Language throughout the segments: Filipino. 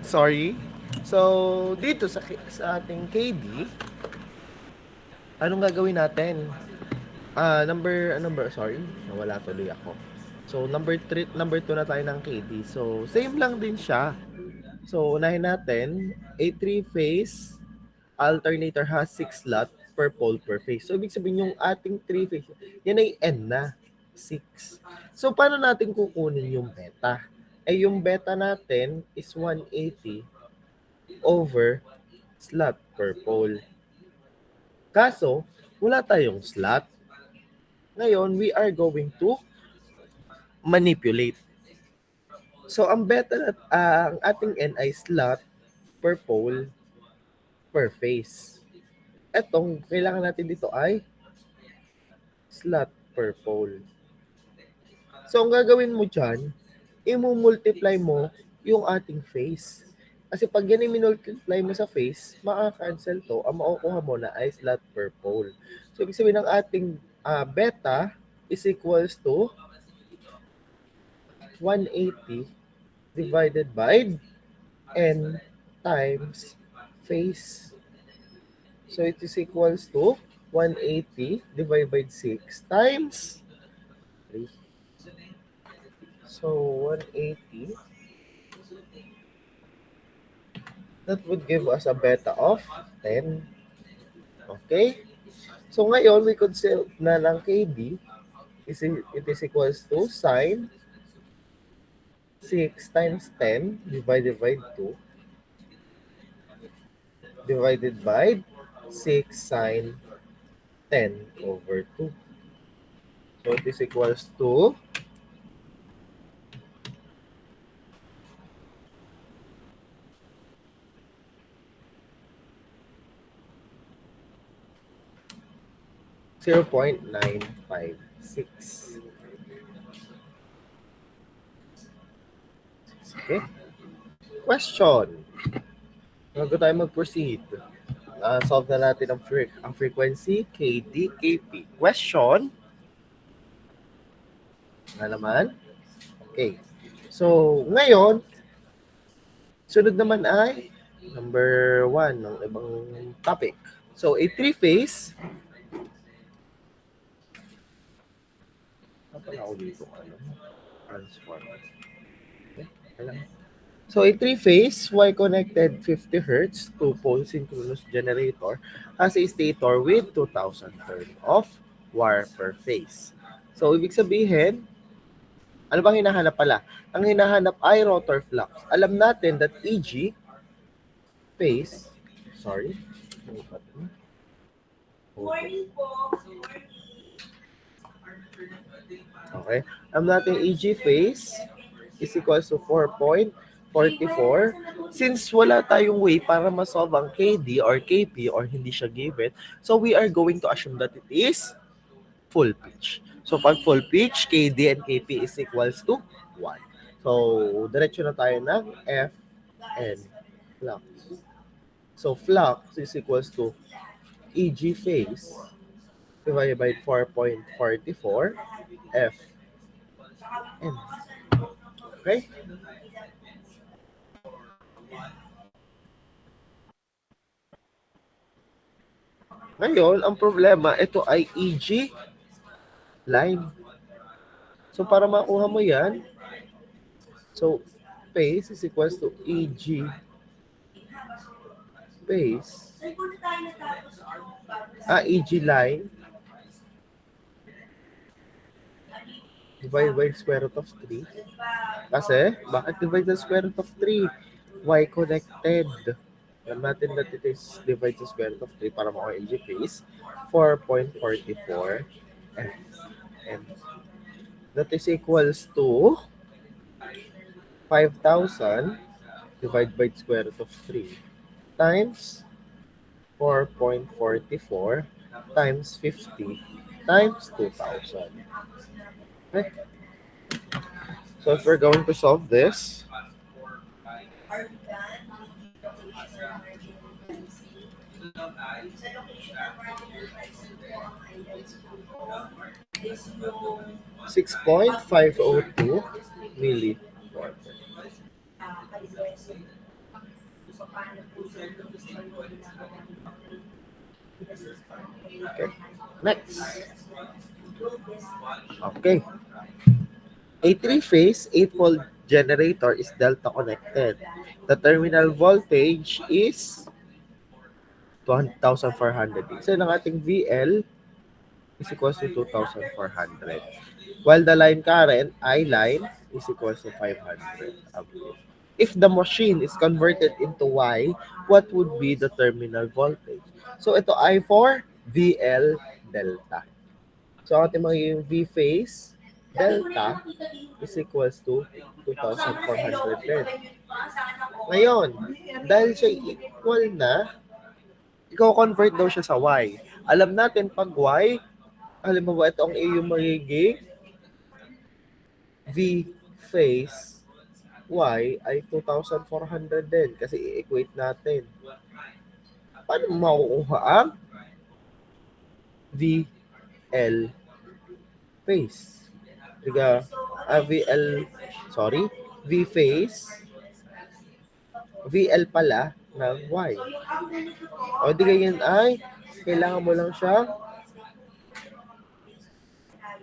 Sorry. So, dito sa ating KD, anong gagawin natin? Sorry, nawala tuloy ako. So, number 2 na tayo ng KD. So, same lang din siya. So, unahin natin, a 3-phase alternator has 6 slot per pole per phase. So, ibig sabihin yung ating 3-phase, yan ay N na, 6. So, paano natin kukunin yung beta? Eh, yung beta natin is 180 over slot per pole. Kaso, wala tayong slot. Ngayon, we are going to manipulate. So, ang beta ang ating N ay slot per pole per phase. Etong kailangan natin dito ay slot per pole. So, ang gagawin mo dyan, i-multiply mo yung ating phase. Kasi pag yan i-multiply mo sa phase, makaka-cancel to. Ang makukuha mo na ay slot per pole. So, ibig sabihin ng ating beta is equals to 180 divided by N times phase. So, it is equals to 180 divided by 6 times 3. So, 180, that would give us a beta of 10. Okay? So, ngayon, we could say na ng KD, it is equals to sine 6 times 10 divided by 2 divided by 6 sine 10 over 2. So, it is equals to 0.956. Okay? Question. Bago tayo mag-proceed, solve na natin ang frequency KD, KP. Question. Na naman. Okay. So, ngayon, sunod naman ay number 1 ng ibang topic. So, a three-phase. Napala ako dito. Transform. Okay. So, a three-phase Y-connected 50 Hz two-pole synchronous generator has a stator with 2,000 turn of wire per phase. So, ibig sabihin, ano bang hinahanap pala? Ang hinahanap ay rotor flux. Alam natin that EG phase, sorry. Okay. Alam natin EG phase is equals to 4.44. Since wala tayong way para ma-solve ang KD or KP or hindi siya given, so we are going to assume that it is full pitch. So pag full pitch, KD and KP is equals to 1. So, diretso na tayo ng F and flux. So, flux is equals to EG phase divided by 4.44 F N. Okay? Ngayon, ang problema, ito ay EG line. So, para makuha mo yan, so, phase is equals to EG phase. EG line divided by square root of 3. Kasi, bakit divide the square root of 3? Y connected. Alam natin that it is divide the square root of 3 para makuha EG phase. 4.44 F. And that is equals to 5,000 divided by square root of 3 times 4.44 times 50 times 2,000. Okay? So if we're going to solve this, is yung 6.502 milliwatt. Okay. Next. Okay. A three-phase 8-volt generator is delta connected. The terminal voltage is 2,400. So, ng ating VL is equals to 2,400. While the line current, I line, is equals to 500 ampere. If the machine is converted into Y, what would be the terminal voltage? So, ito I for VL delta. So, ang ating magiging V phase delta is equals to 2,400 din. Ngayon, dahil siya equal na, i-convert daw siya sa Y. Alam natin pag Y, halimbawa ito ang A yung magiging V phase Y ay 2,400 din kasi i-equate natin. Paano makukuha ang VL phase? V phase, VL pala ng Y. O di ganyan ay, kailangan mo lang siyang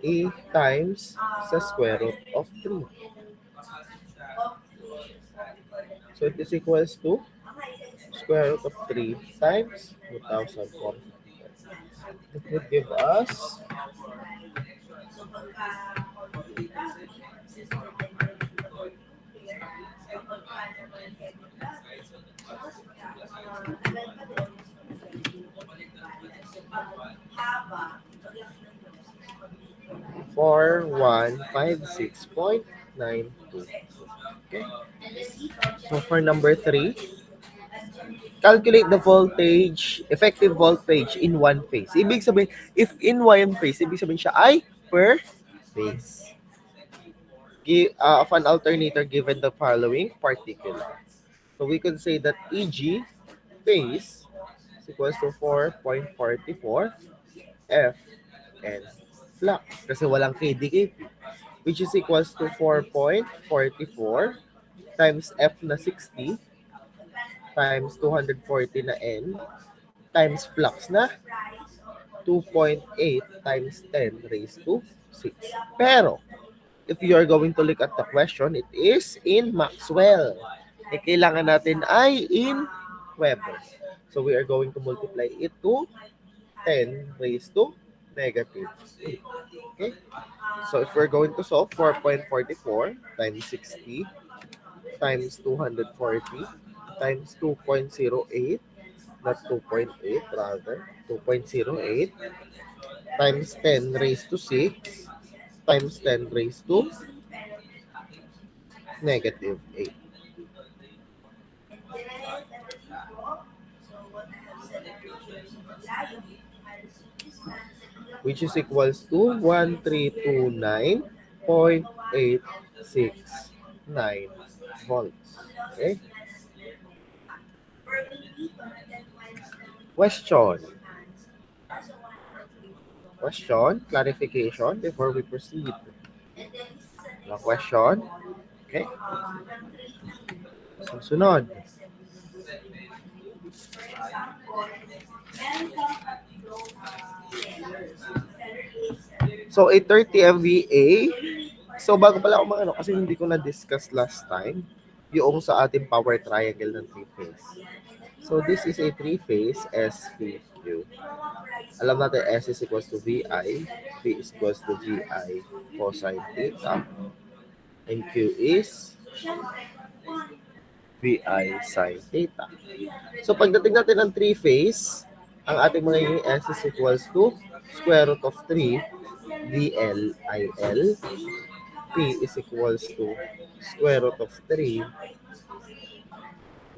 A times sa square root of 3. So it is equals to square root of 3 times 2,400. It would give us 4156.92. Okay. So for number 3, calculate the voltage, effective voltage in one phase. Ibig sabihin, if in one phase, ibig sabihin siya ay per phase. Of an alternator given the following particular. So we could say that EG phase is equals to 4.44 F and flux kasi walang KDKP, which is equals to 4.44 times F na 60 times 240 na N times flux na 2.8 times 10 raised to 6. Pero, if you are going to look at the question, it is in Maxwell. E kailangan natin ay in Weber. So, we are going to multiply it to 10 raised to negative 8. Okay? So, if we're going to solve 4.44 times 60 times 240 times 2.08, not 2.8 rather, 2.08 times 10 raised to 6 times 10 raised to negative 8. Which is equals to 1329.869 volts. Okay? Question. Clarification before we proceed. No question? Okay. Susunod. So, a 30 MVA. So, bago pala ako mag-ano, kasi hindi ko na-discuss last time, yung sa ating power triangle ng 3-phase. So, this is a 3-phase SPQ. Alam natin, S is equals to VI, P is equals to VI cosine theta, and Q is VI sin theta. So, pagdating natin ng 3-phase, ang ating magiging S is equals to square root of 3 VLIL. P is equals to square root of 3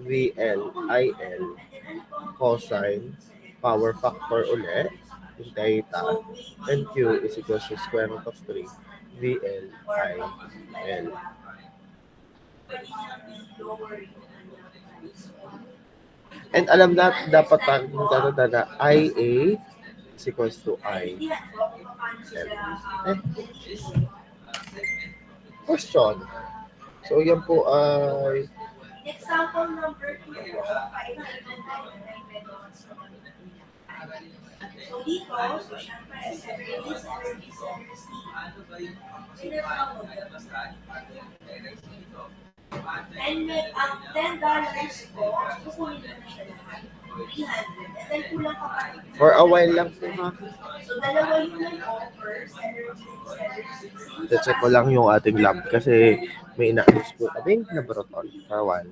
VLIL cosine power factor ulit yung theta, and Q is equals to square root of 3 VLIL. And alam natin dapat yung tatanda na IA is equals to I. Question. So yan po ay Example number 2 po, 599 megawatts naman po yan. So dito, so syempre, separately seller B, seller C, pinaka mo 10 dollars po, kukunin mo na siya lahat. 300. And then kulang pa pa. For a while lang po ha. So dalawa yung nag-offer, seller B and seller C. Check ko lang yung ating lab kasi may inaayos po kami na broton. For a while.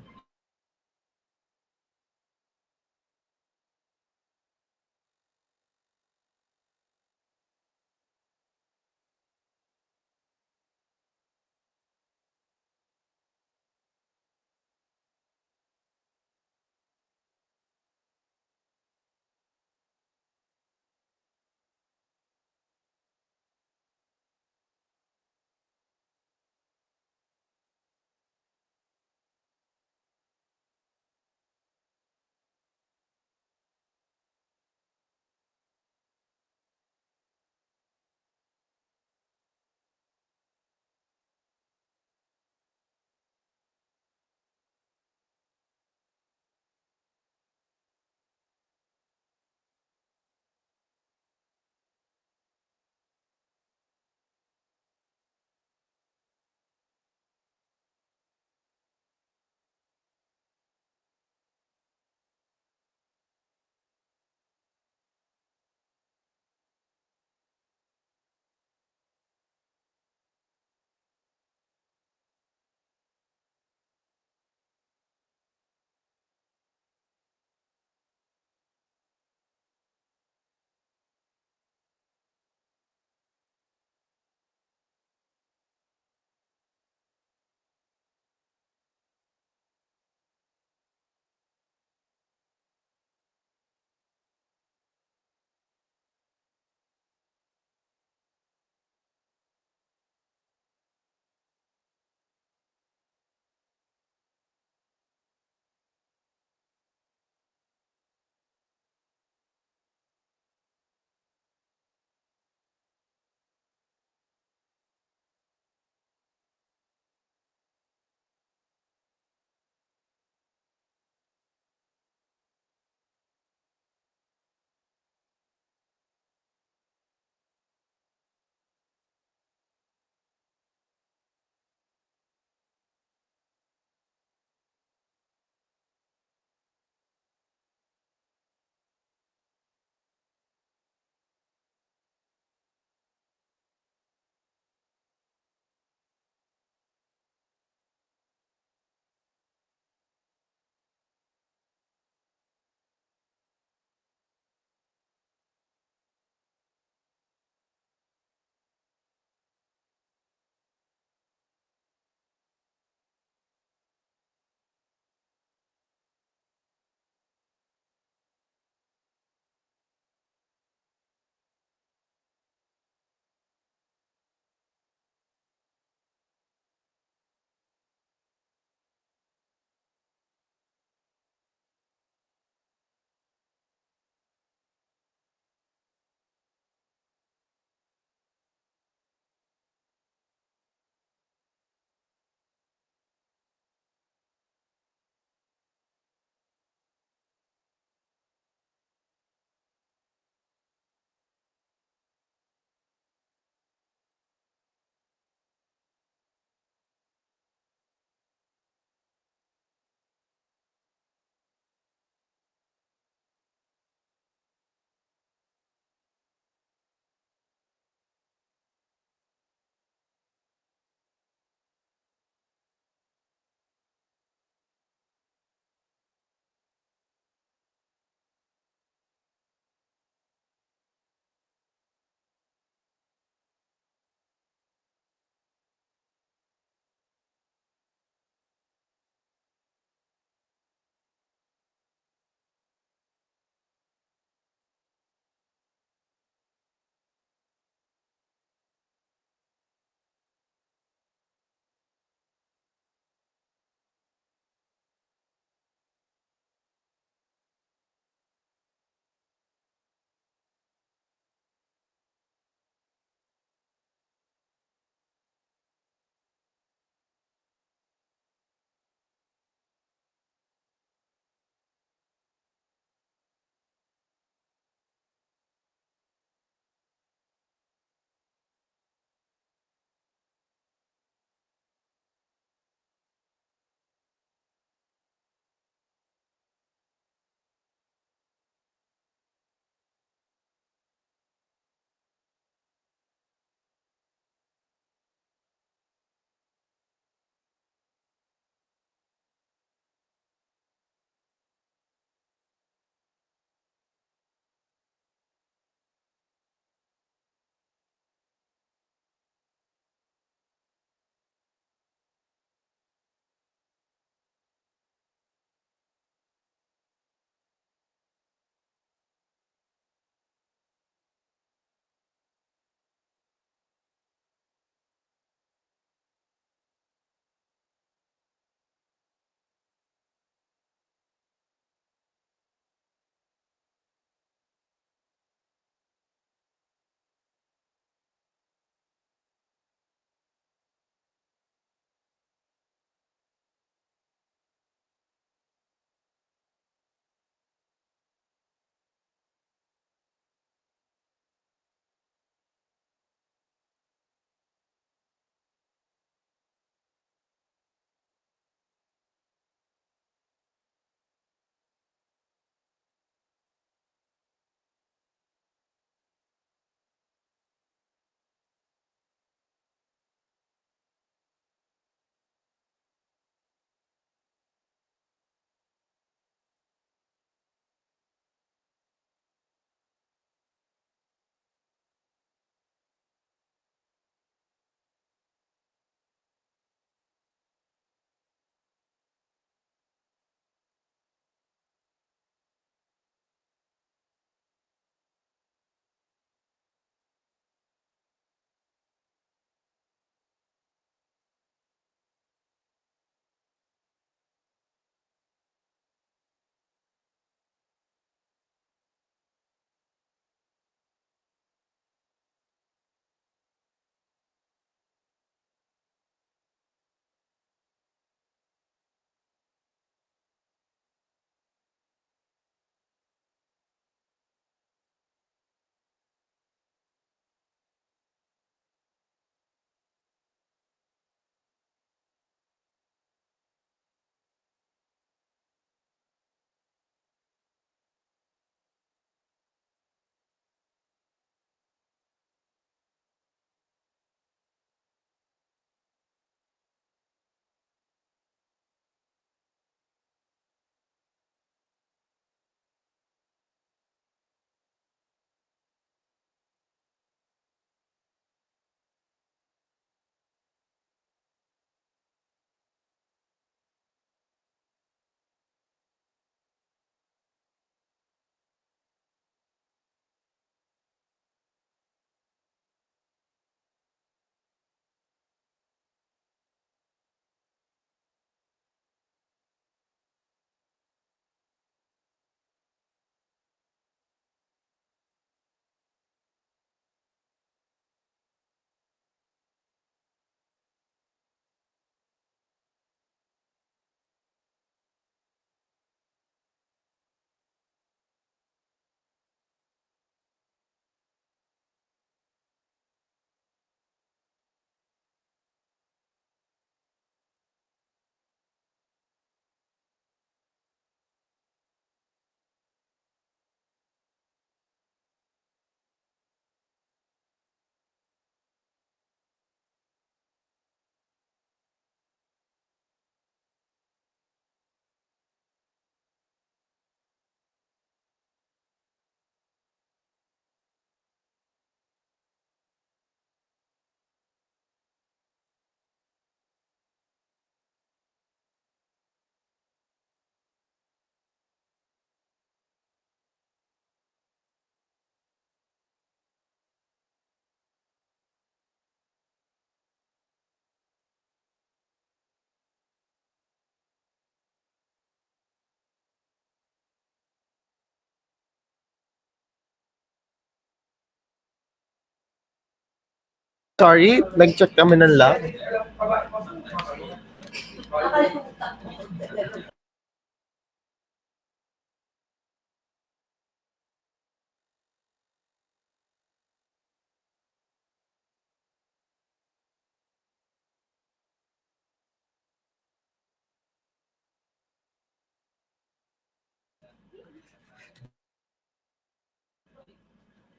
Sorry, nag-check kami ng lab.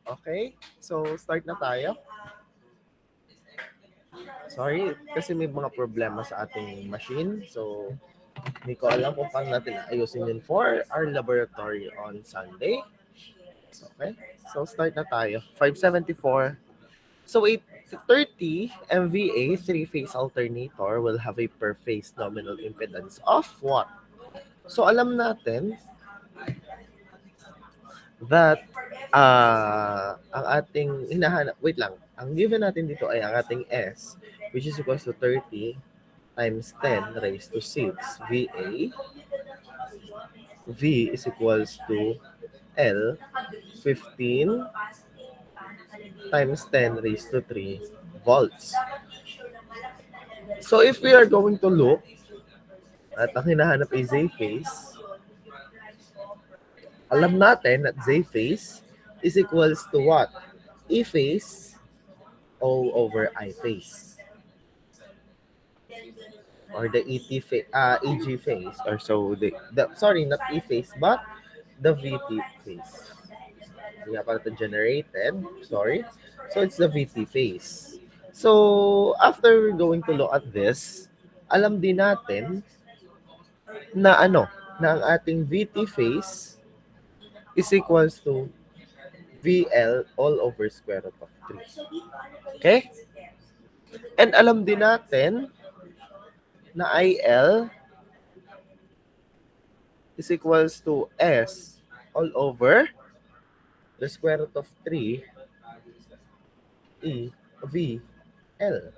Okay, so start na tayo. Sorry, kasi may mga problema sa ating machine. So, hindi ko alam kung paano natin ayusin yun for our laboratory on Sunday. Okay, so start na tayo. 574. So, 830 MVA three-phase alternator will have a per phase nominal impedance of what? So, alam natin that ang ating hinahanap, wait lang, ang given natin dito ay ang ating S, which is equals to 30 times 10 raised to 6 VA. V is equals to L, 15 times 10 raised to 3 volts. So if we are going to look at ang hinahanap ay Z phase, alam natin that Z phase is equals to what? E phase O over I phase. Or the EG phase, or so the sorry, not E phase, but the VT phase. Kaya pala ito generated, sorry. So it's the VT phase. So after we're going to look at this, alam din natin na na ang ating VT phase is equals to VL all over square root of 3. Okay? And alam din natin na IL is equals to S all over the square root of 3 E V L.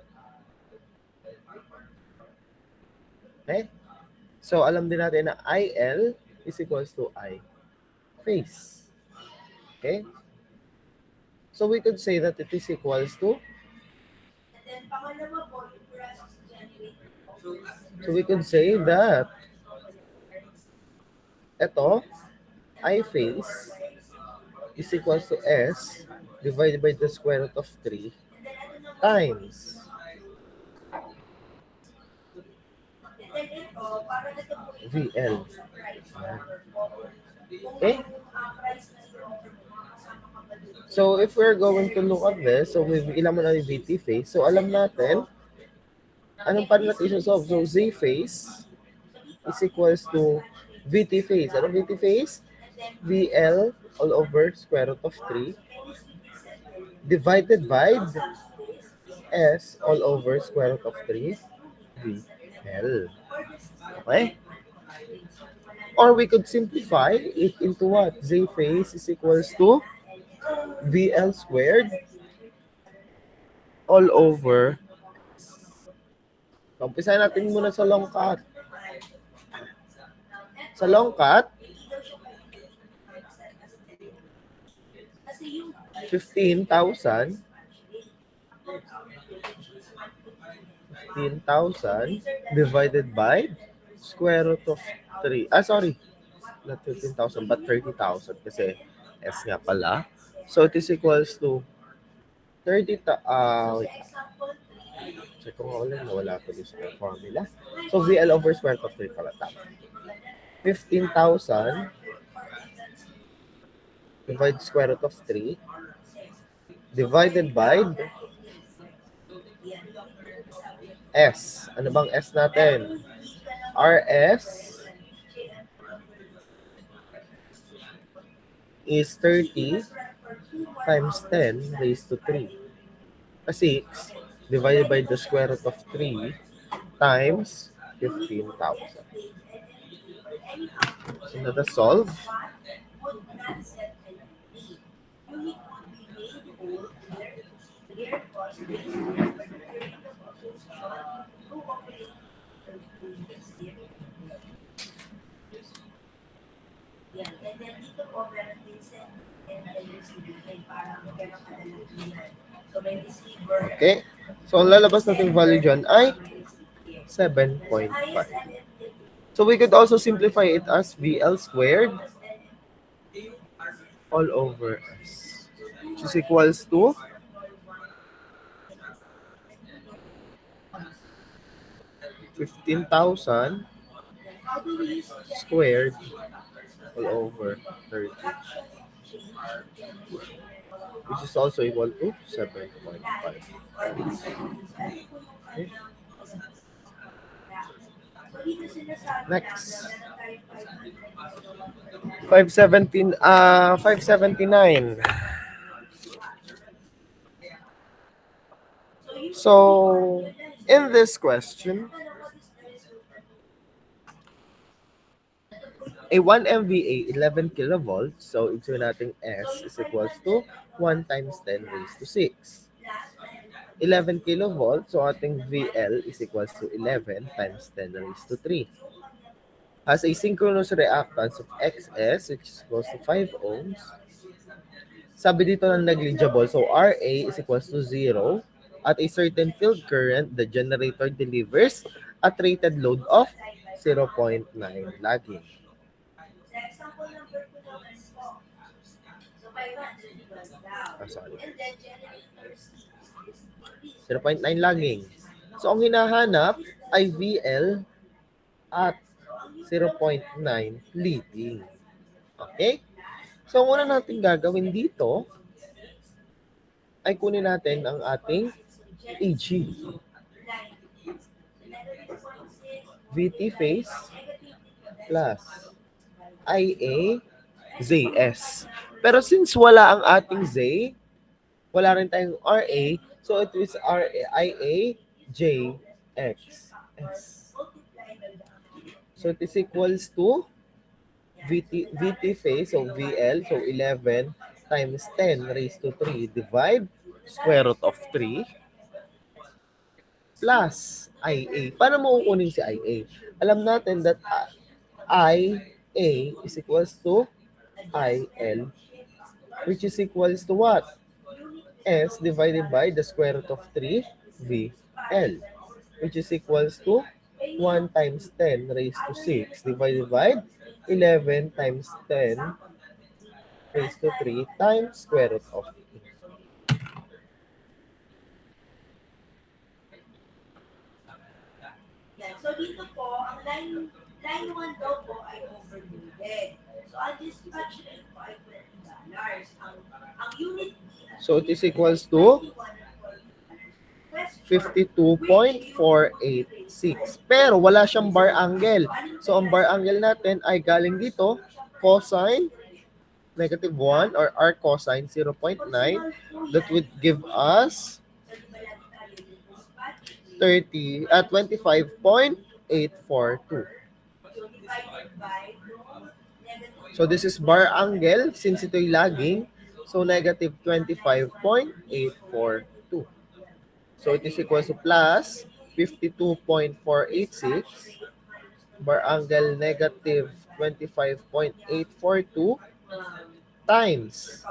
Okay? So, alam din natin na IL is equals to I phase. Okay? So, we could say that it is equals to, so we could say that ito, I phase is equals to S divided by the square root of 3 times VL. Okay? So, if we're going to look at this, so may ilan mo na yung VT phase. So, alam natin, anong paano natin solve? So, Z phase is equals to VT phase. Ano VT phase? VL all over square root of 3 divided by S all over square root of 3 VL. Okay? Or we could simplify it into what? Z phase is equals to VL squared all over. Umpisahan natin muna sa long cut. Sa long cut, 15,000 divided by square root of 3. Sorry. Not 15,000 but 30,000 kasi S nga pala. So it is equals to 30, wait. Check ko nga ulit, nawala ko sa formula. So VL over square root of 3 pala. Tama. 15,000 divide square root of 3 divided by S. Ano bang S natin? RS is 30 times 10 raised to 3. 6 divided by the square root of 3 times 15,000. So let us solve. Yan. And then dito po, meron din send and then receiving para magkaroon ka na lang So may receiver. Okay? So, ang lalabas nating value dyan ay 7.5. So, we could also simplify it as VL squared all over S, which is equals to 15,000 squared all over 30, which is also equal to 7.5. Okay. Next. 579. So, in this question, a 1 MVA 11 kilovolts, so ito nating S is equals to 1 times 10 raised to 6. 11 kilovolts, so ating VL is equals to 11 times 10 raised to 3. Has a synchronous reactance of XS, which is equals to 5 ohms. Sabi dito ng negligible, so RA is equals to 0. At a certain field current, the generator delivers at rated load of 0.9 lagging. Sa example number 2 naman po, so 512 daw. Sorry. And then generator C is 0.9 lagging. So, ang hinahanap ay VL at 0.9 leading. Okay? So, ang una natin gagawin dito ay kunin natin ang ating EG. VT phase plus IA ZS. Pero since wala ang ating Z, wala rin tayong RA, so it is IA JX. So it is equals to VT phase, so VL, so 11 times 10 raised to 3 divide square root of 3 plus IA. Paano mo kukunin si IA? Alam natin that IA is equals to IL, which is equals to what? S divided by the square root of 3 VL, which is equals to 1 times 10 raised to 6 divided by 11 times 10 raised to 3 times square root of 3. So dito po, ang line 1 daw po ay overloaded. So ang dispatch rate po ay $20. Ang unit So it is equals to 52.486. Pero wala siyang bar angle. So ang bar angle natin ay galing dito, cosine negative 1 or arc cosine 0.9. That would give us 25.842. So this is bar angle since ito'y lagging. So negative 25.842. So it is equal to plus 52.486 bar angle negative 25.842 times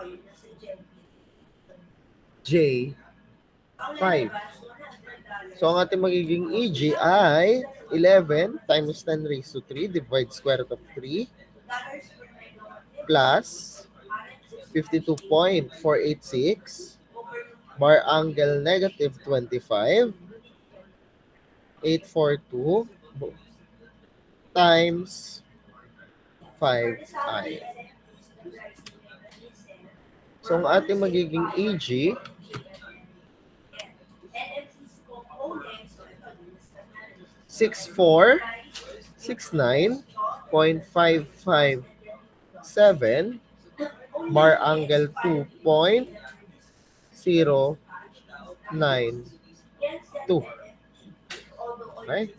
J5. So ang ating magiging EG ay 11 times 10 raised to 3 divide square root of 3 plus 52.486 bar angle negative 25 842 times 5i. So ang ating magiging EG 6469.557 bar angle 2.092. Okay?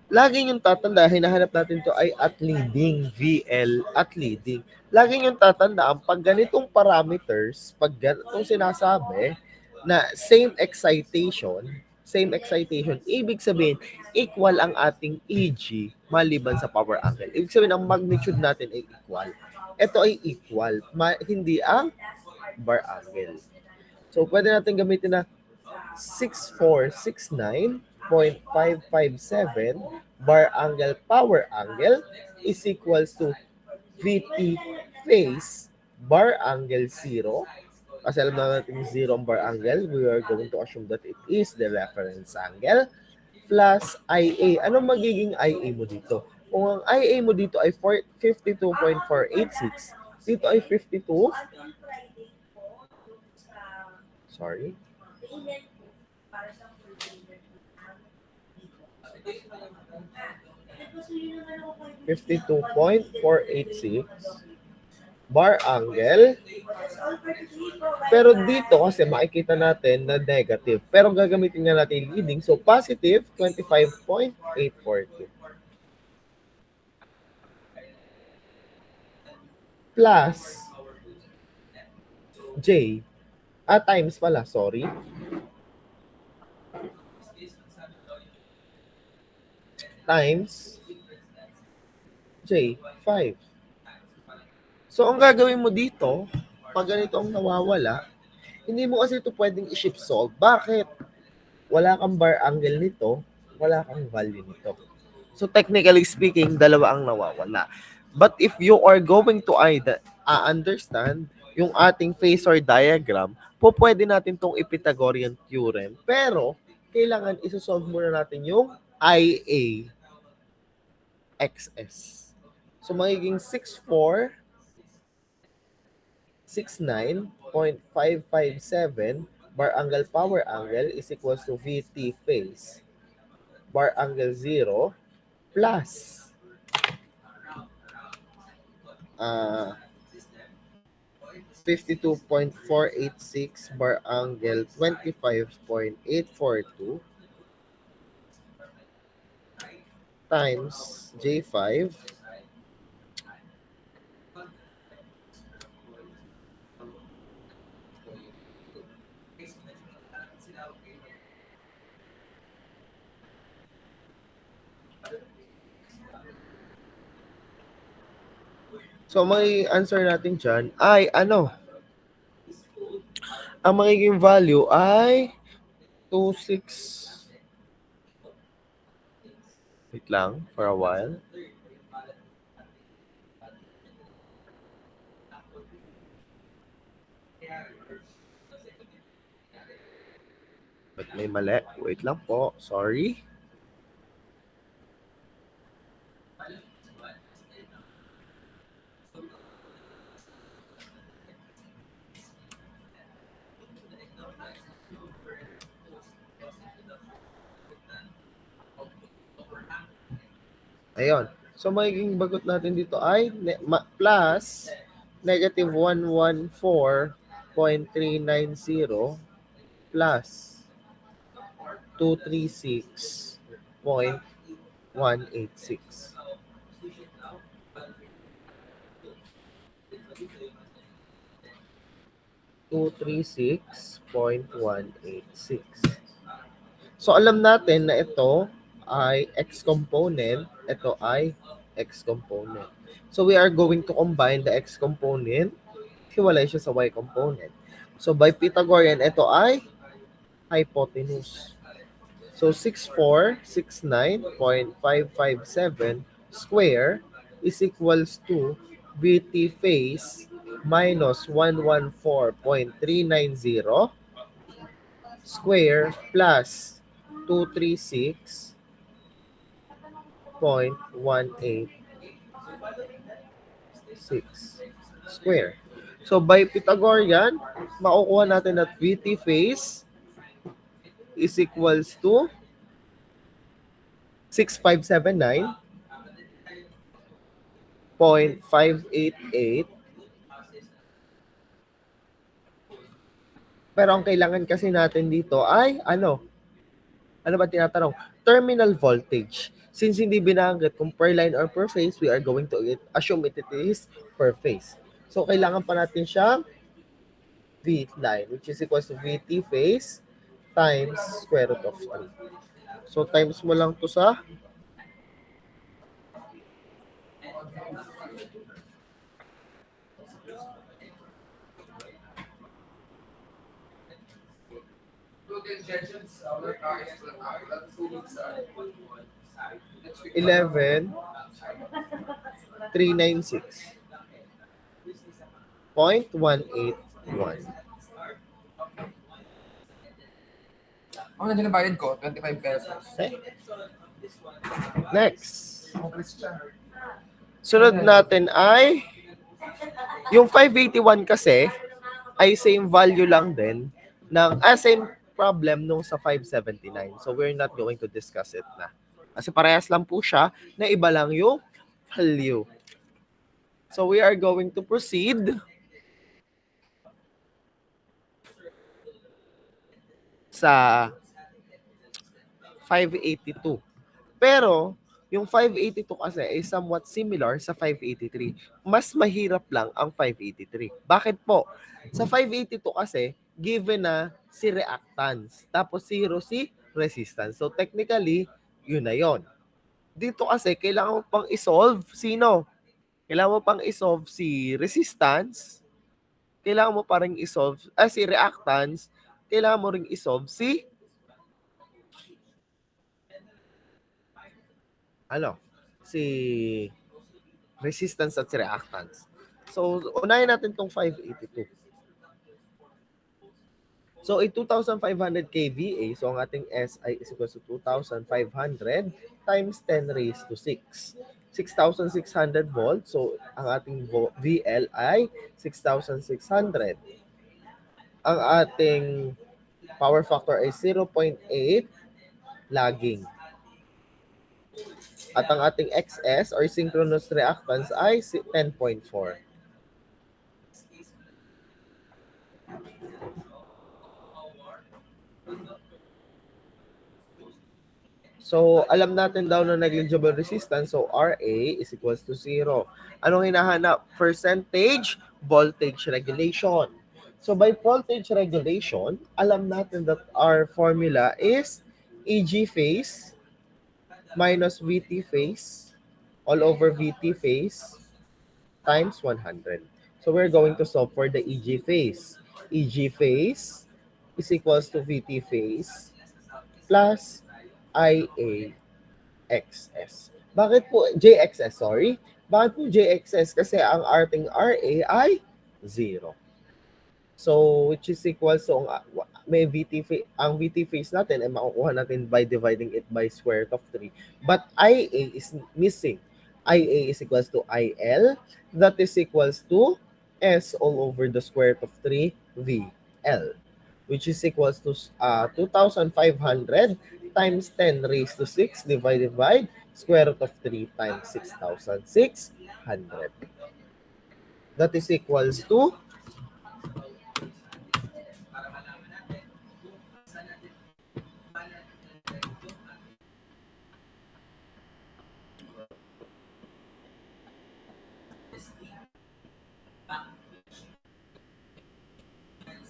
Lagi yung tatanda, hinahanap natin to ay at leading, VL at leading. Lagi yung tatandaan, pag ganitong parameters, pag ganitong sinasabi, na same excitation, ibig sabihin, equal ang ating EG maliban sa power angle. Ibig sabihin, ang magnitude natin ay equal. Ito ay equal, hindi ang bar angle. So, pwede natin gamitin na 6469.557 bar angle power angle is equals to VT phase bar angle 0. Kasi alam na natin 0 ang bar angle, we are going to assume that it is the reference angle plus IA. Anong magiging IA mo dito? Kung ang IA mo dito ay 52.486, dito ay 52. Sorry. Para sa Fifty-two point four eight six bar angle. Pero dito kasi makikita natin na negative. Pero gagamitin nga natin leading. So, positive 25.842. Plus J. Times pala, sorry. Times J, 5. So, ang gagawin mo dito, pag ganito ang nawawala, hindi mo kasi ito pwedeng i-shift solve. Bakit? Wala kang bar angle nito, wala kang value nito. So, technically speaking, dalawa ang nawawala. But if you are going to understand yung ating phasor diagram, pwede natin tong i-Pythagorean theorem. Pero, kailangan isosolve muna natin yung IA XS. So, magiging 6469.557 bar angle power angle is equals to VT phase bar angle 0 plus 52.486 bar angle 25.842 times J5 So, may answer natin dyan ay ano? Ang magiging value ay 26. Wait lang for a while. But may mali. Wait lang po. Sorry. Ayun. So, magiging bagot natin dito ay plus negative 114.390 plus 236.186. Two three six point 186. So, alam natin na ito ay x component, ito ay x component. So, we are going to combine the x component, hiwalay siya sa y component. So, by Pythagorean, ito ay hypotenuse. So, 6469.557 square is equals to VT phase minus 114.390 square plus 236.186 square. So, by Pythagorean, makukuha natin at VT phase is equals to 6579.588. Pero ang kailangan kasi natin dito ay ano? Ano ba tinatanong? Terminal voltage. Since hindi binanggit kung per line or per phase, we are going to assume it is per phase. So, kailangan pa natin siyang V line, which is equals to VT phase times square root of 3. So, times mo lang to sa 11,396.181. Ano na bayad ko? 25 pesos. Okay. Next. Sunod natin ay yung 581 kasi ay same value lang din ng same problem nung sa 579. So we're not going to discuss it na. Kasi parehas lang po siya na iba lang yung value. So we are going to proceed sa 582. Pero yung 582 kasi ay somewhat similar sa 583. Mas mahirap lang ang 583. Bakit po? Sa 582 kasi, given na si reactance, tapos 0 si resistance. So technically, yun na yun. Dito kasi, kailangan mo pang isolve sino? Kailangan mo pang isolve si resistance, kailangan mo pa rin isolve, si reactance, kailangan mo rin isolve si si resistance at si reactance. So, unahin natin tong 582. So, 2,500 kVA. So, ang ating SI is equal to 2,500 times 10 raised to 6. 6,600 volts. So, ang ating VL ay 6,600. Ang ating power factor ay 0.8 lagging. At ang ating XS or synchronous reactance ay 10.4. So, alam natin daw na negligible resistance. So, RA is equals to 0. Anong hinahanap? Percentage voltage regulation. So, by voltage regulation, alam natin that our formula is EG phase minus VT phase all over VT phase times 100. So, we're going to solve for the EG phase. EG phase is equals to VT phase plus IA XS. Bakit po JXS, sorry? Bakit po JXS? Kasi ang ating RA ay 0. So, which is equal, so may VT phase, ang VT phase natin ay makukuha natin by dividing it by square root of 3. But IA is missing. IA is equals to IL. That is equals to S all over the square root of 3 VL, which is equals to 2,500 times 10 raised to 6 divided by square root of 3 times 6,600. That is equals to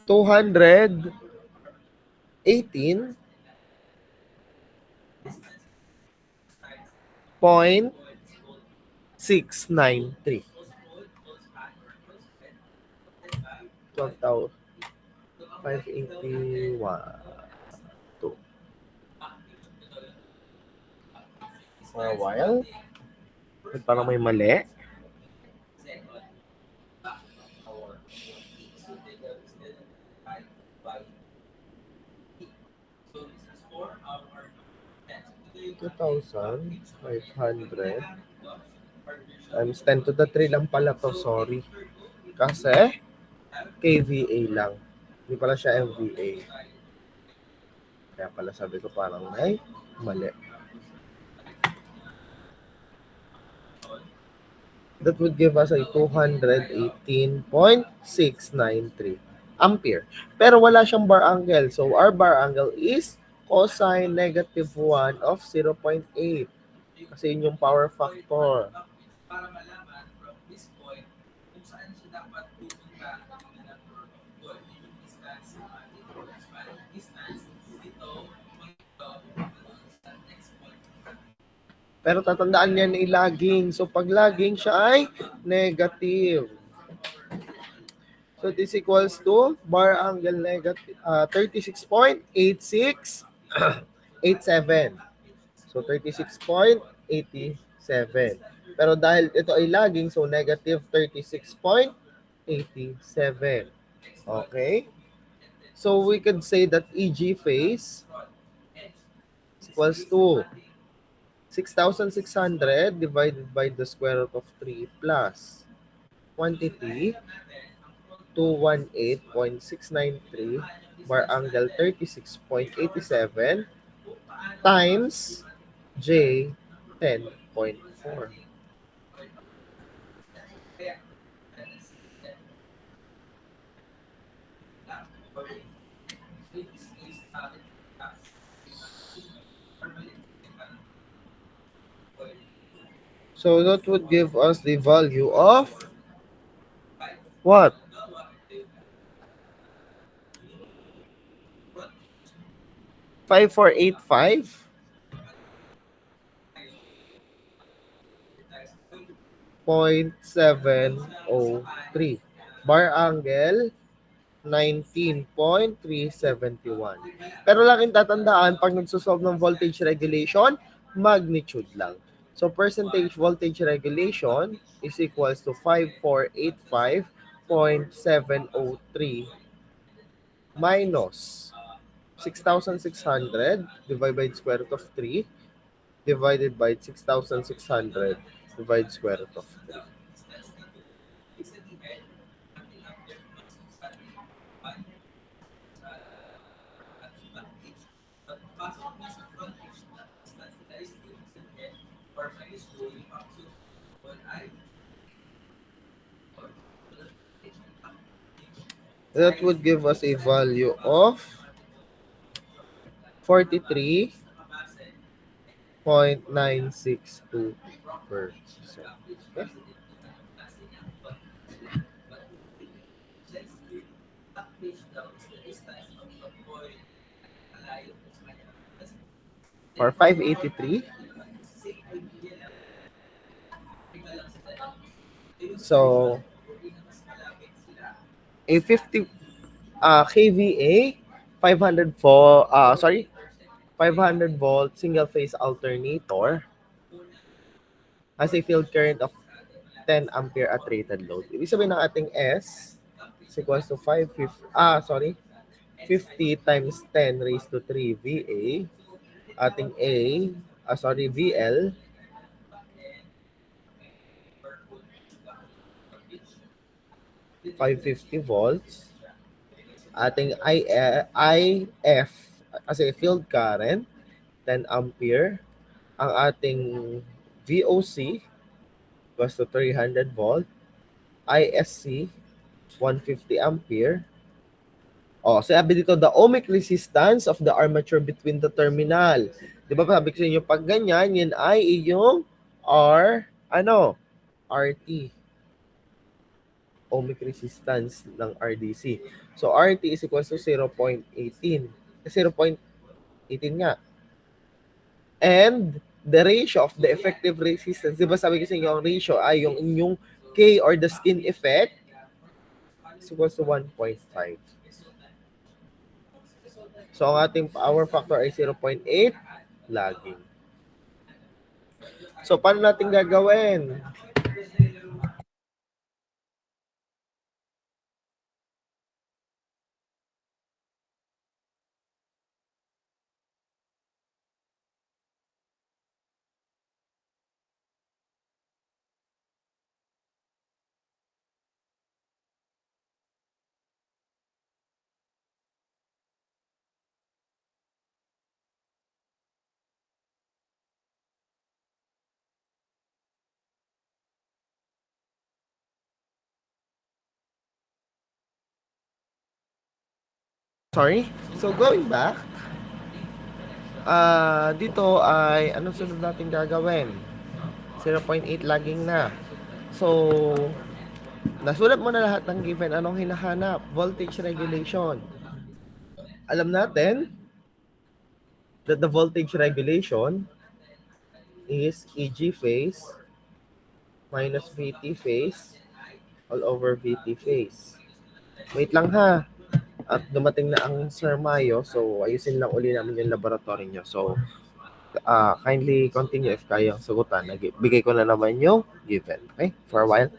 218.693. 12,581. For a while. Parang may mali. $2,500 times 10 to the 3 lang pala to, sorry. Kasi KVA lang. Hindi pala siya MVA. Kaya pala sabi ko parang may mali. That would give us a 218.693 ampere. Pero wala siyang bar angle. So our bar angle is cosine negative 1 of 0.8. Kasi yun yung power factor. Para malaman from this point kung saan siya dapat pupunta yung distance dito next point. Pero tatandaan niya na lagging. So pag lagging siya ay negative. So So this equals to bar angle negative 36.8687. So 36.87. Pero dahil ito ay lagging, so negative 36.87. Okay? So we could say that EG phase is equals to 6,600 divided by the square root of 3 plus quantity 218.693 bar angle 36.87 times J 10.4. So that would give us the value of what? 5485.703 bar angle 19.371. Pero laging tatandaan, pag nagsosolve ng voltage regulation, magnitude lang. So percentage voltage regulation is equals to 5485.703 minus 6,600 divided by the square root of 3 divided by 6,600 divided square root of 3. That would give us a value of 43.962%. Okay? For 583. So, a 50 kVA 500 volt single phase alternator has a field current of 10 ampere at rated load. Ibig sabihin ng ating S is equals to 50 times 10 raised to 3 VA. Ating VL 550 volts. Ating IF as a field current 10 ampere. Ang ating VOC was to 300 volt. ISC 150 ampere. Sabi dito, the ohmic resistance of the armature between the terminal. Di ba sabi ko sa inyo, pag ganyan, yan ay iyong RT. Ohmic resistance ng RDC. So, RT is equals to 0.18. 0.18 nga. And the ratio of the effective resistance, di ba sabi ko sa inyo, ang ratio ay yung inyong K or the skin effect is equals to 1.5. So, ang ating power factor ay 0.8, lagging. So, paano natin gagawin? Sorry? So, going back, dito ay, anong sunod natin gagawin? 0.8 lagging na. So, nasulat mo na lahat ng given. Anong hinahanap? Voltage regulation. Alam natin that the voltage regulation is EG phase minus VT phase all over VT phase. Wait lang ha. At dumating na ang Sir Mayo. So, ayusin lang uli namin yung laboratory nyo. So, kindly continue if kayang sagutan. Bigay ko na naman yung given. Okay? For a while.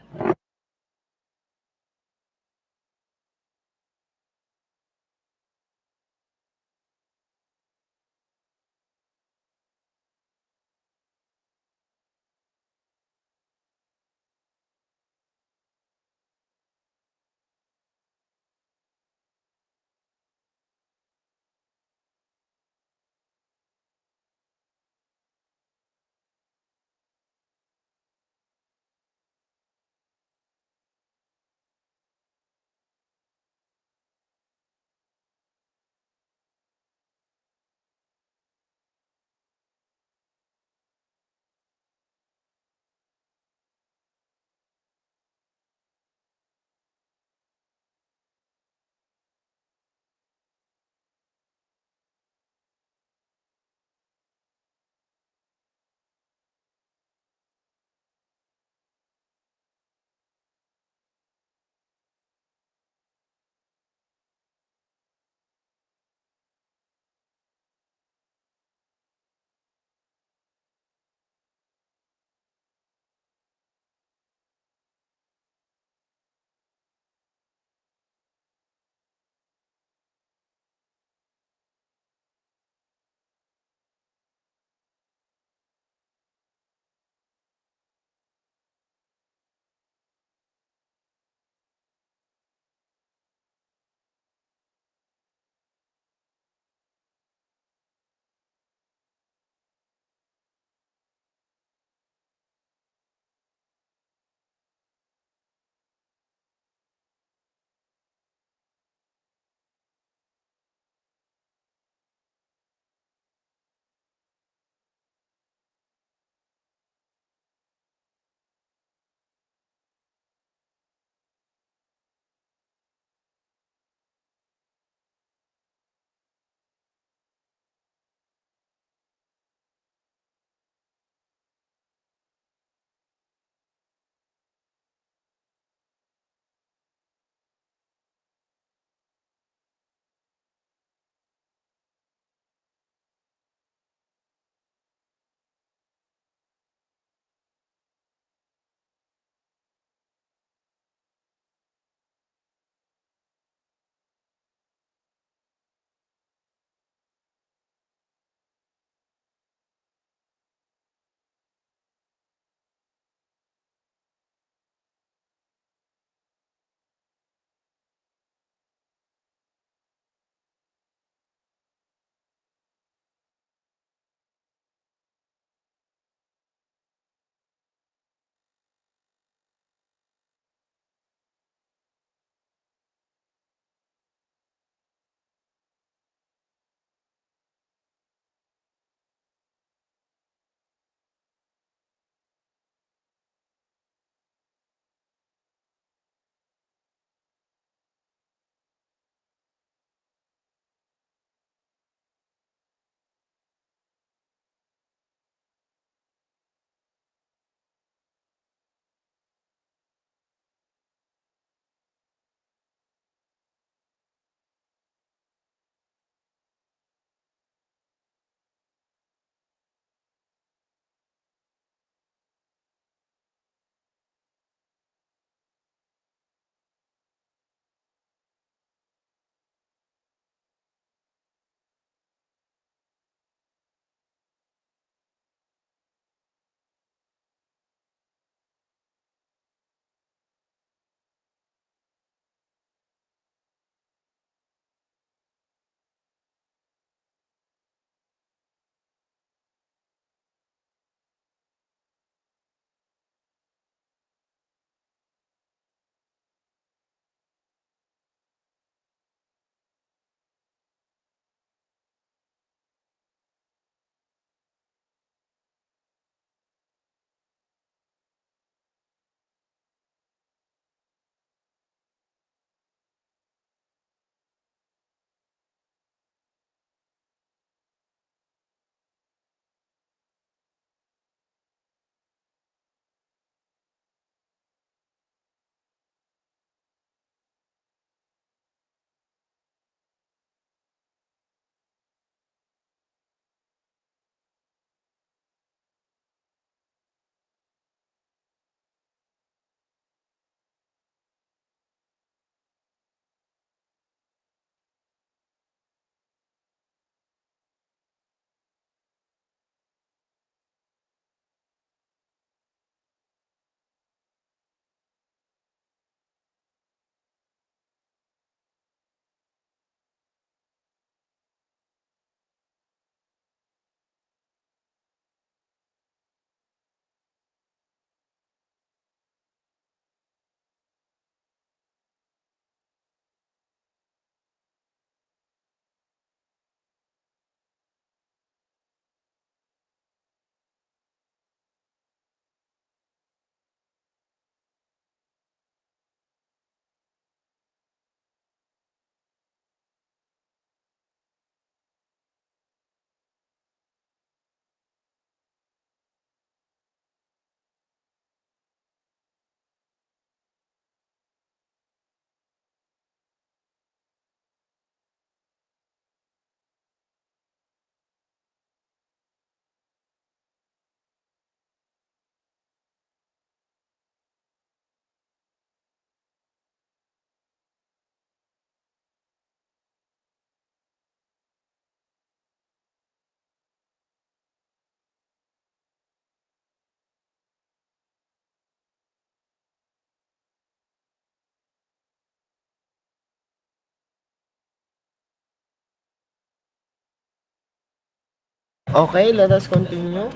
Okay, let us continue.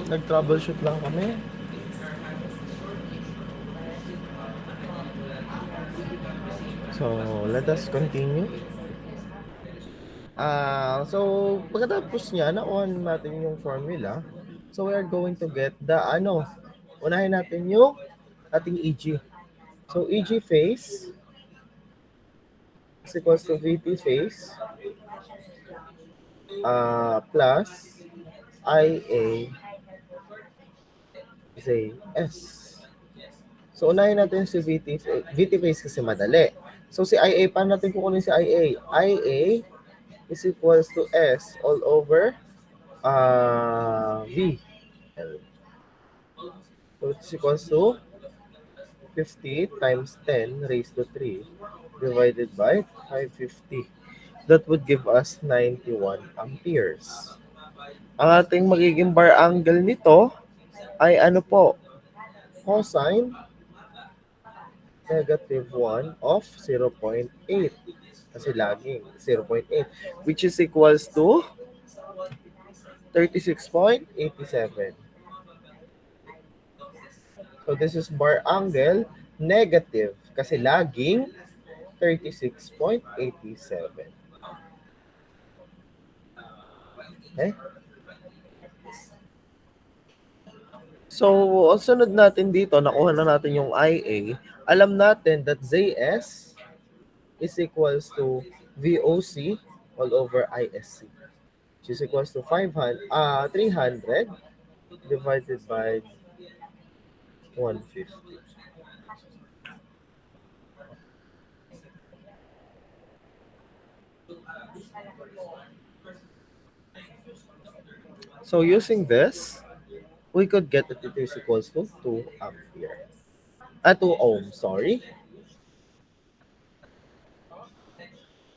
Nag-troubleshoot lang kami. So, let us continue. So pagkatapos niya, nakuha natin yung formula. So we are going to get the unahin natin yung ating EG. So EG phase is equals to VT phase plus IA ZS. So unahin natin si VT phase kasi madali. So si IA, paano natin kukunin si IA? IA is equals to S all over V. So it's equals to 50 times 10 raised to 3 divided by 550. That would give us 91 amperes. Ang ating magiging bar angle nito ay ano po? Cosine negative 1 of 0.8. Kasi laging 0.8. Which is equals to 36.87. So this is bar angle negative kasi laging 36.87. Okay? So, ang sunod natin dito, nakuha na natin yung IA. Alam natin that ZS is equals to VOC all over ISC. Which is equals to 300 divided by 150. So using this, we could get that it is equals to 2 ampere. 2 ohm, sorry.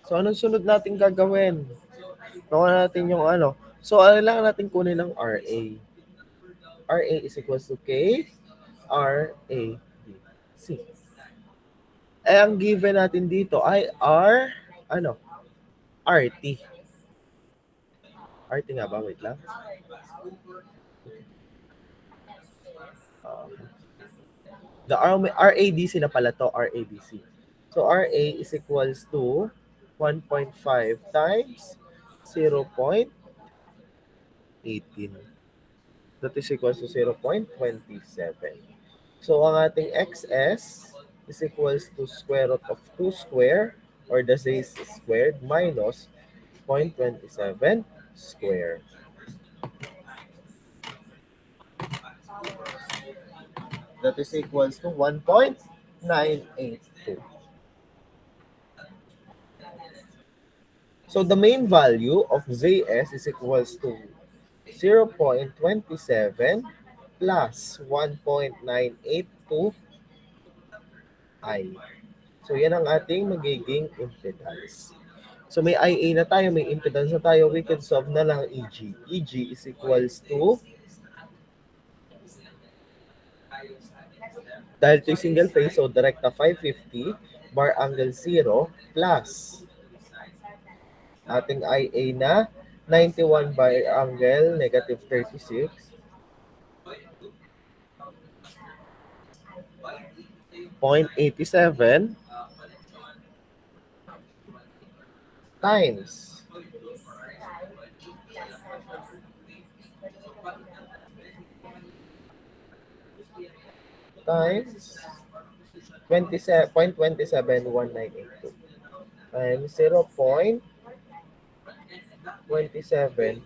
So anong sunod natin gagawin? Nakuha natin yung ano. So kailangan natin kunin ng RA. RA is equals to K RADC. Eh, ang given natin dito ay RT. RT nga ba? Wait lang. The RADC na pala to, RADC. So, RA is equals to 1.5 times 0.18. That is equals to 0.27. So, ang ating XS is equals to square root of 2 square or the base squared minus 0.27 square. That is equals to 1.982. So the main value of ZS is equals to 0.27 plus 1.982 I. So yan ang ating magiging impedance. So may IA na tayo, may impedance na tayo, we can solve na lang EG. EG is equals to, dahil ito single phase, so direct na 550, bar angle 0, plus ating IA na 91 bar angle negative 36, 0.87 times times 0.27182 times 0.27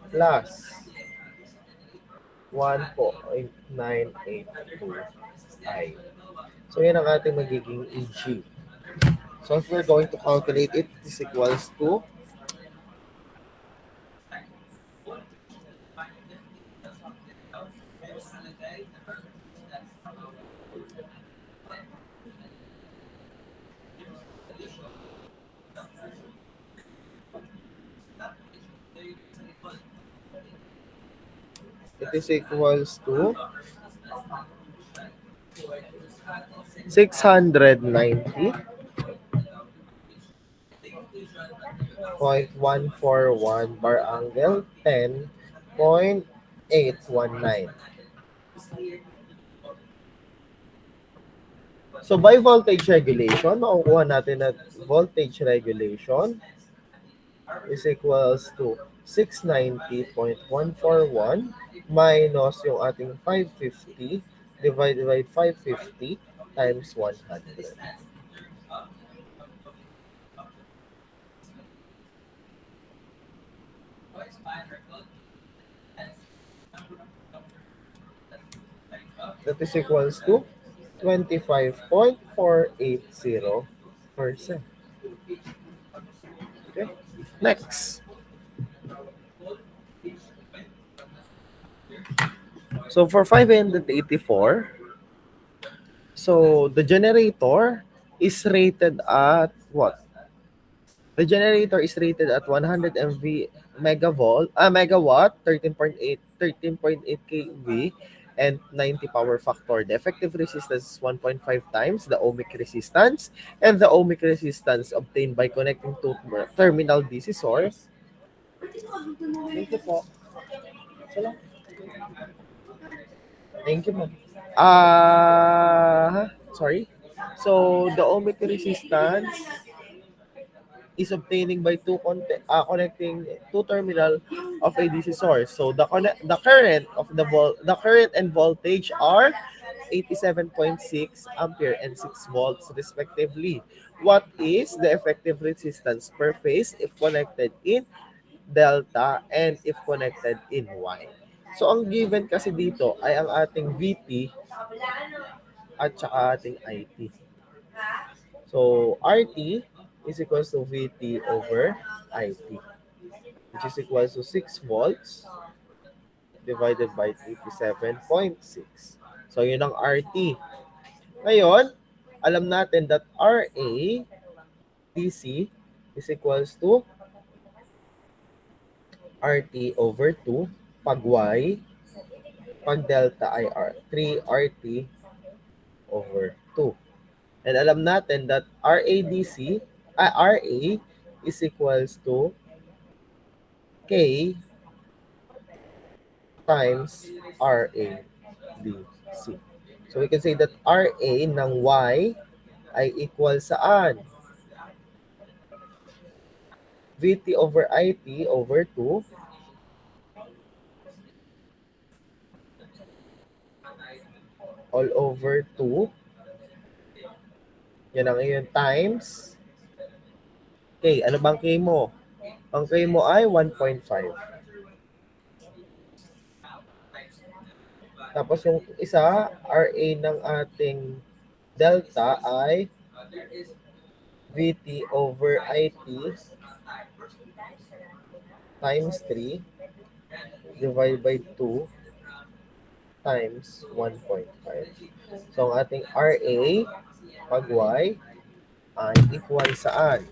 plus 1.982 I. So yan ang ating magiging EG. So if we're going to calculate it, this equals to it is equals to 690.141 bar angle 10 0.819. So by voltage regulation, makukuha natin na voltage regulation is equals to 690.141 minus yung ating 550 divided by 550 times 100. That is equals to 25.480%. Okay. Next. So for 584, so the generator is rated at what? The generator is rated at 100 megawatt, 13.8 kV, and 90 power factor. The effective resistance is 1.5 times the ohmic resistance, and the ohmic resistance obtained by connecting to terminal DC source. Thank you po. Salamat. Thank you, ma'am. Sorry. So the ohmic resistance is obtaining by connecting two terminal of a DC source. So the current of the current and voltage are 87.6 ampere and 6 volts respectively. What is the effective resistance per phase if connected in delta and if connected in Y? So ang given kasi dito ay ang ating VT at saka ating IT. So RT is equals to VT over IT, which is equals to 6 volts divided by 87.6. So yun ang RT. Ngayon, alam natin that RA DC is equals to RT over 2 pag Y, pag delta ay 3 RT over 2. And alam natin that RA is equals to K times RADC. So we can say that RA ng Y ay equal saan? VT over IT over 2 all over 2. Yan ang iyon times K. Ano bang K mo? Ang K mo ay 1.5. Tapos yung isa, RA ng ating delta ay VT over IT times 3 divided by 2 times 1.5. So ang ating RA pag Y ay equal saan?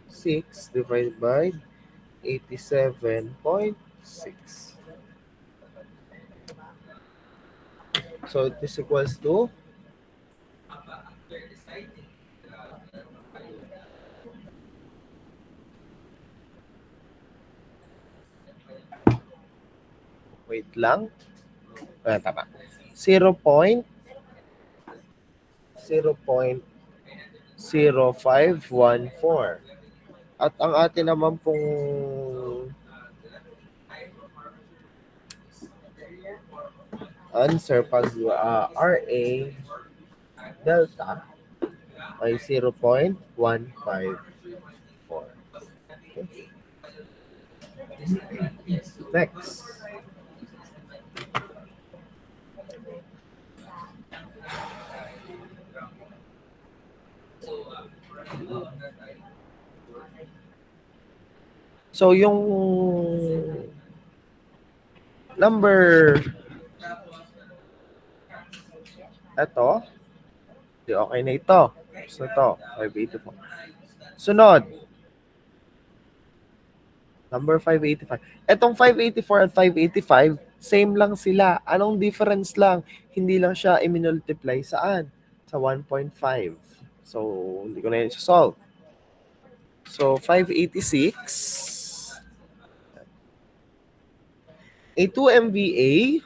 Six divided by 87.6. So this equals to wait lang. Tama. 0.0514. At ang atin naman pong answer pag RA delta ay 0.154. Okay. Next. So yung number ito, okay na ito. So ito, 584. Sunod, number 585. Etong 584 at 585, Same lang sila. Anong difference lang? Hindi lang siya i-multiply saan? Sa 1.5. So, hindi ko na yun solve. So, 586. A 2 MVA.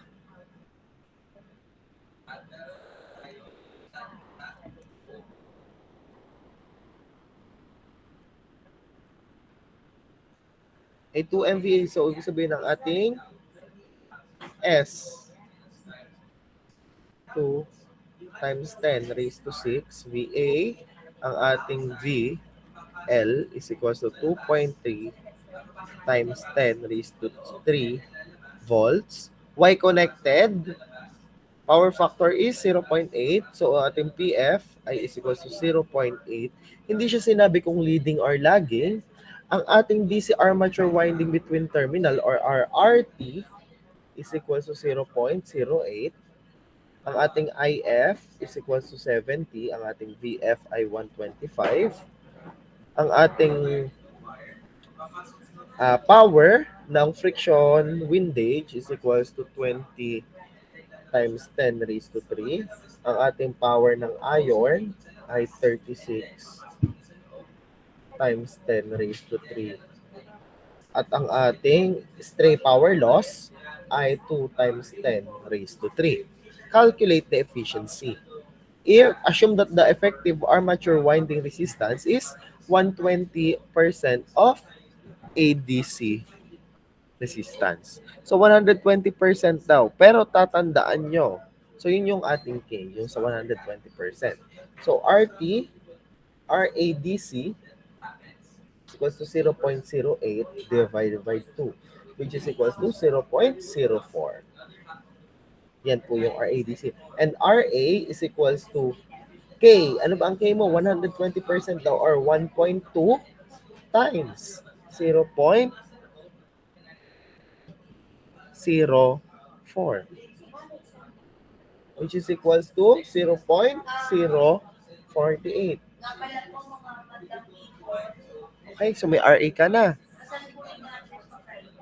A 2 MVA. So, ibig sabihin ng ating S. 2 times 10 raised to 6 VA. Ang ating V L is equals to 2.3 times 10 raised to 3 volts. Y connected, power factor is 0.8. So, ang ating PF ay is equals to 0.8. Hindi siya sinabi kung leading or lagging. Ang ating DC armature winding between terminal or RRT is equals to 0.08. Ang ating IF is equals to 70. Ang ating VF ay 125. Ang ating power ng friction windage is equals to 20 times 10 raised to 3. Ang ating power ng iron ay 36 times 10 raised to 3. At ang ating stray power loss ay 2 times 10 raised to 3. Calculate the efficiency. If assume that the effective armature winding resistance is 120% of ADC resistance. So 120% daw. Pero tatandaan nyo. So yun yung ating K, yung sa 120%. So RT, RADC is equals to 0.08 divided by 2, which is equals to 0.04. Yan po yung RADC. And RA is equals to K. Ano ba ang K mo? 120% daw or 1.2 times 0.04, which is equals to 0.048. Nga pala po mga bandang keyboard. Okay, so may RA ka na. Asan po yung address sa Friday?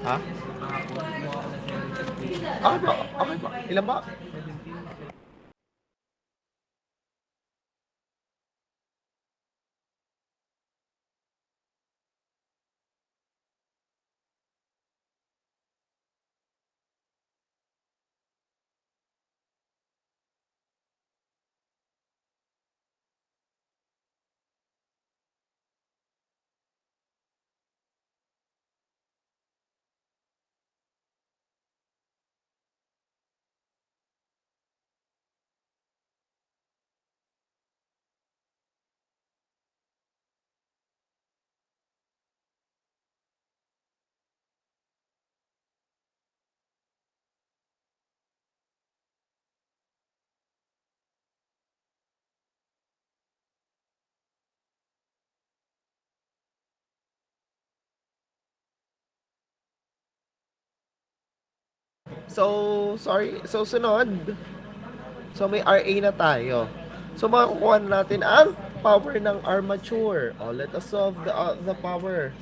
Ha? Okay po, okay po. Ilan ba? So, sorry. So, sunod. So, may RA na tayo. So, makukuha natin ang power ng armature. Oh, let us solve the power.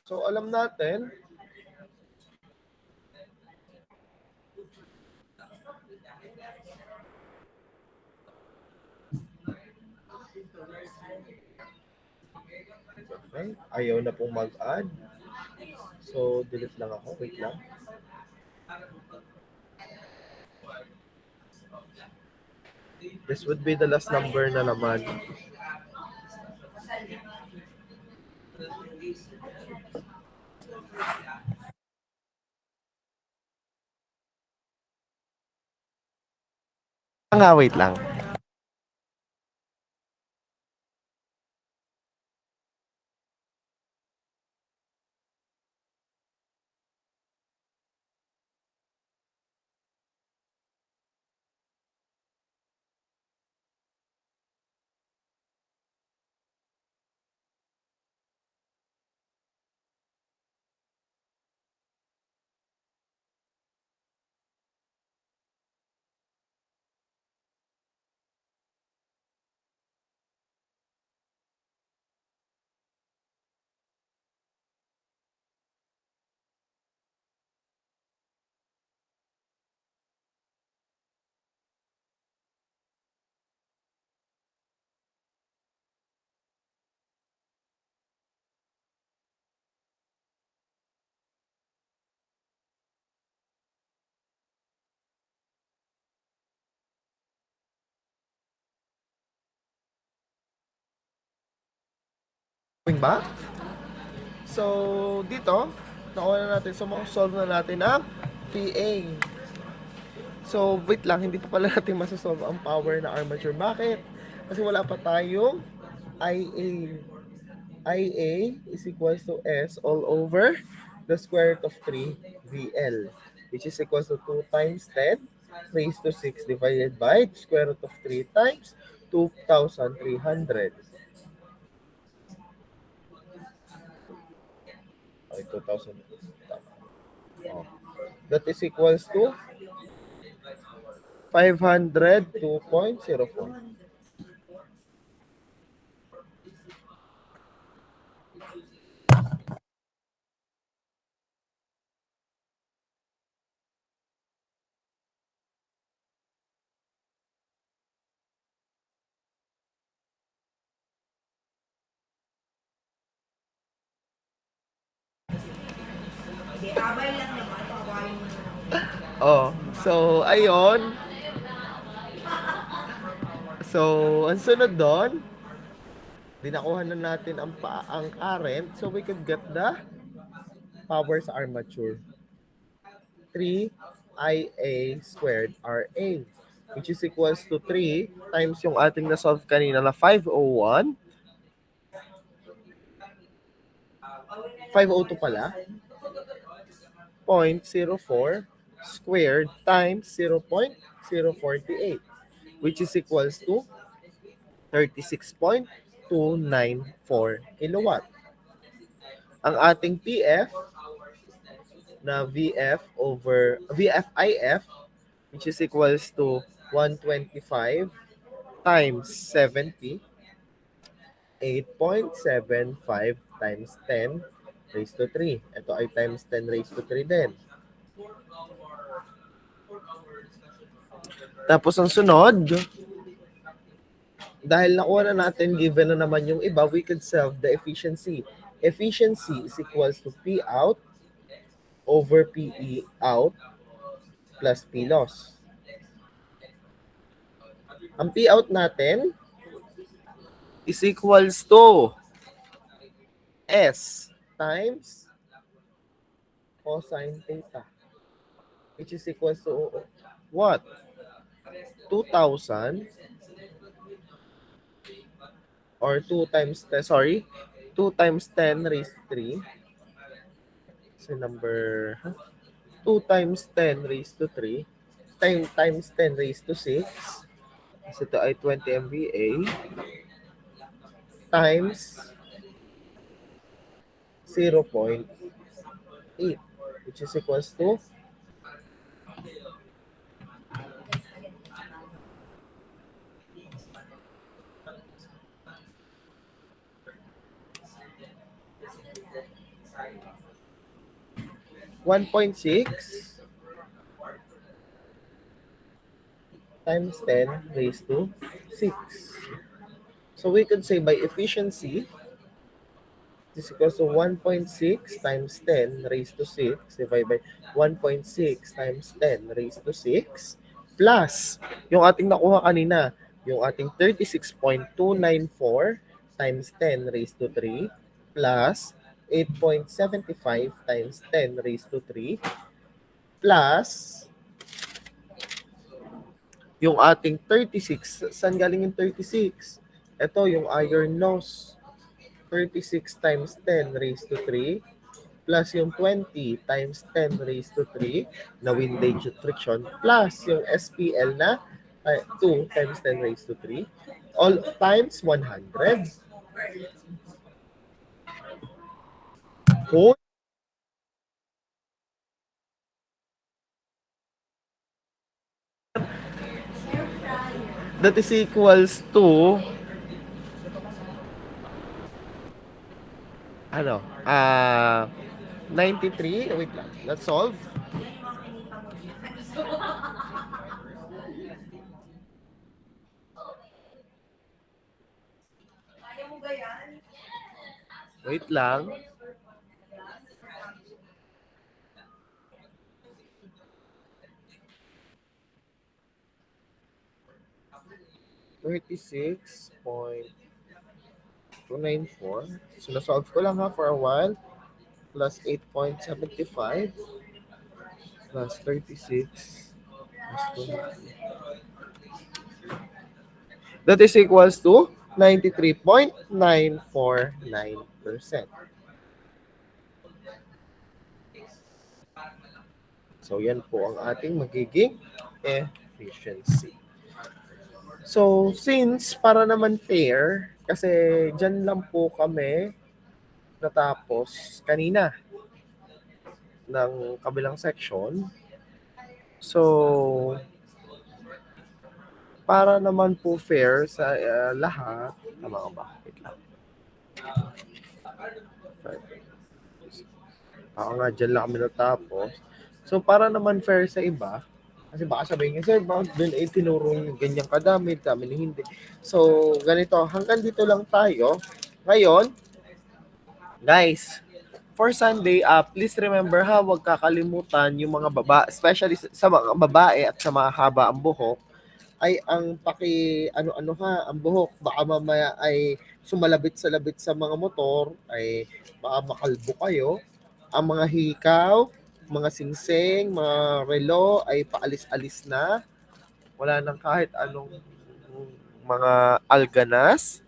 So, alam natin, okay, ayaw na pong mag-add. So, delete lang ako. Wait lang. This would be the last number na naman. Nga, wait lang. Going back. So, dito, nakuha na natin. So, solve na natin ang PA. So, wait lang, hindi pa pala natin masasolve ang power na armature. Bakit? Kasi wala pa tayong IA. IA is equals to S all over the square root of 3 VL, which is equals to 2 times 10 raised to 6 divided by the square root of 3 times 2,300. Okay, 2,000. Oh. That is equals to 502.04. Hindi, abay lang naman. Pawain mo na lang. Oh, so ayun. So, ang sunod doon, dinakuha na natin ang current, so we could get the power sa armature. 3 IA squared RA, which is equals to 3 times yung ating na-solve kanina na 501. 502 pala. 0.04 squared times 0.048, which is equals to 36.294 kilowatt. Ang ating PF na VFIF, which is equals to 125 times 70, 8.75 times 10 raised to 3. Ito ay times 10 raised to 3 din. Tapos ang sunod, dahil nakuha na natin, given na naman yung iba, we could solve the efficiency. Efficiency is equals to P out over PE out plus P loss. Ang P out natin is equals to S times cosine theta, which is equals to what? 2,000 or 2 times 10, sorry, 2 times 10 raised to 3. So number 2 times 10 raised to 3 times 10 raised to 6. So ito ay 20 MVA times 0.8, which is equals to 1.6 times 10 raised to 6. So we could say by efficiency, this is equals to 1.6 times 10 raised to 6 divided by 1.6 times 10 raised to 6 plus yung ating nakuha kanina, yung ating 36.294 times 10 raised to 3 plus 8.75 times 10 raised to 3 plus yung ating 36. Saan galing yung 36? Ito yung iron loss. 36 times 10 raised to 3 plus yung 20 times 10 raised to 3 na windage friction plus yung SPL na 2 times 10 raised to 3 all times 100. Whole that is equals to ano 93. Wait lang, let's solve. Kaya mo ba yan? Wait lang. $36.294 294. So, na-solve ko lang ha for a while. Plus 8.75 plus 36 plus 20. That is equals to 93.949%. So, yan po ang ating magiging efficiency. So, since para naman fair, kasi dyan lang po kami natapos kanina ng kabilang section. So, para naman po fair sa lahat, tama ka ba? Wait lang. Ako nga, dyan lang kami natapos. So, para naman fair sa iba, kasi baka sabihin niya, sir, bakit doon tinuro yung ganyang kadami, dami na hindi. So, ganito, hanggang dito lang tayo. Ngayon, guys, for Sunday, please remember ha, huwag kakalimutan yung mga especially sa mga babae at sa mga haba ang buhok, ay ang ano-ano ha, ang buhok. Baka mamaya ay sumalabit-salabit sa mga motor, ay baka makalbo kayo. Ang mga hikaw, mga singsing, mga relo ay paalis-alis na. Wala nang kahit anong mga alganas.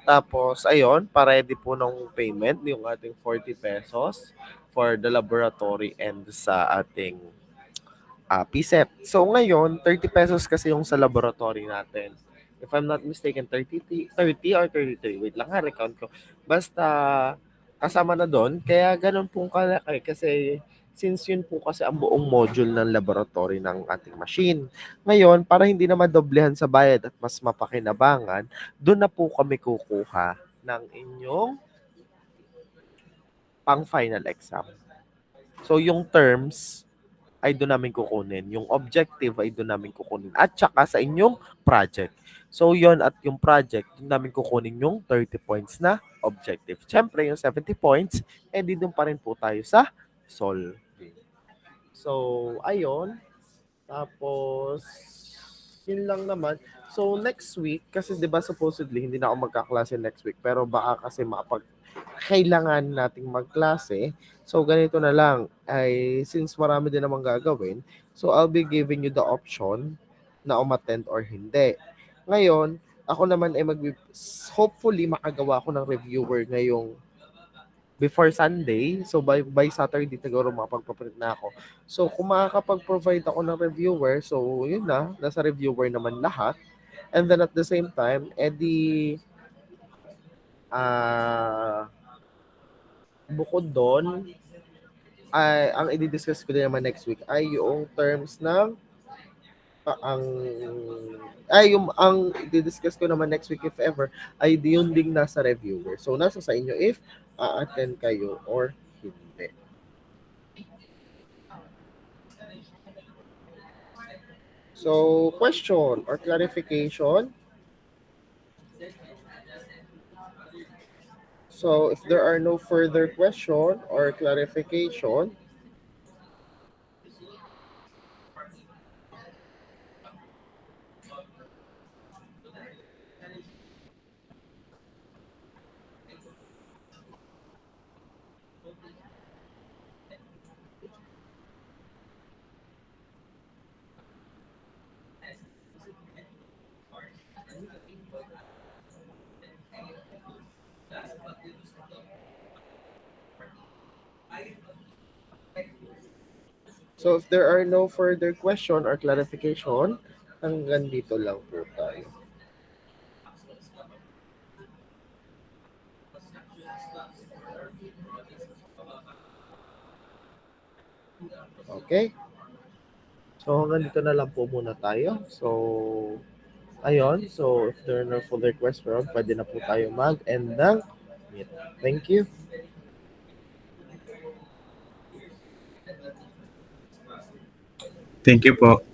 Tapos, ayun, pa-ready po ng payment yung ating 40 pesos for the laboratory and sa ating PSEP. So, ngayon, 30 pesos kasi yung sa laboratory natin. If I'm not mistaken, 30 or 33. Wait lang ha, recount ko. Basta, kasama na doon. Kaya ganun pong kalaki kasi since yun po kasi ang buong module ng laboratory ng ating machine. Ngayon, para hindi na madoblehan sa bayad at mas mapakinabangan, doon na po kami kukuha ng inyong pang-final exam. So, yung terms ay doon namin kukunin. Yung objective ay doon namin kukunin. At saka sa inyong project. So, yon at yung project, doon namin kukunin yung 30 points na objective. Siyempre, yung 70 points, di doon pa rin po tayo sa solving. So, ayun. Tapos, yun lang naman. So, next week, kasi di ba supposedly, hindi na ako magkaklase next week, pero baka kasi kailangan nating magklase. So, ganito na lang. Ay, since marami din namang gagawin, so I'll be giving you the option na umattend or hindi. Ngayon, ako naman ay hopefully makagawa ako ng reviewer ngayong before Sunday. So, by Saturday, siguro makapagpaprint na ako. So, kung makakapag-provide ako ng reviewer, so, yun na, nasa reviewer naman lahat. And then at the same time, bukod doon, ay ang i-discuss ko din naman next week ay yung terms ng ang i-discuss ko naman next week if ever ay yun ding nasa reviewer. So nasa sa inyo if attend kayo or hindi. So question or clarification. So if there are no further question or clarification, so if there are no further question or clarification, hanggang dito lang po tayo. Okay? So hanggang dito na lang po muna tayo. So, ayun. So, if there are no further question, pwede na po tayo mag-end ng meet. Thank you. Thank you po.